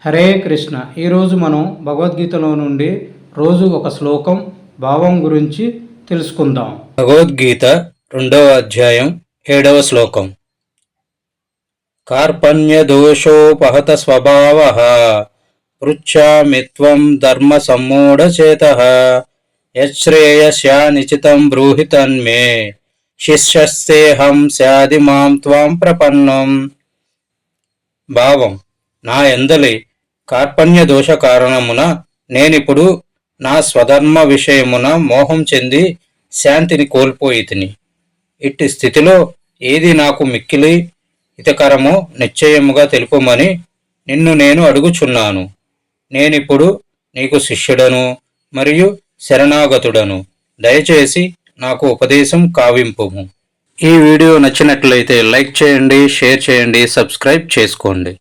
హరే కృష్ణ. ఈరోజు మనం భగవద్గీతలో నుండి రోజు ఒక శ్లోకం భావం గురించి తెలుసుకుందాం. భగవద్గీత 2వ అధ్యాయం 7వ శ్లోకం. కార్పణ్యదోషోపహత స్వభావః పృచ్ఛామి త్వం ధర్మ సమ్మూఢచేతః యశ్రేయస్యానిచితం బ్రూహి తన్మే శిష్యస్తేహం స్యాది మాం త్వాం ప్రపన్నం. భావం: నా యందలి కార్పణ్య దోష కారణమున నేనిప్పుడు నా స్వధర్మ విషయమున మోహం చెంది శాంతిని కోల్పోయితిని. ఇట్టి స్థితిలో ఏది నాకు మిక్కిలి హితకరమో నిశ్చయముగా తెలుపుమని నిన్ను నేను అడుగుచున్నాను. నేనిప్పుడు నీకు శిష్యుడను మరియు శరణాగతుడను. దయచేసి నాకు ఉపదేశం కావింపుము. ఈ వీడియో నచ్చినట్లయితే లైక్ చేయండి, షేర్ చేయండి, సబ్స్క్రైబ్ చేసుకోండి.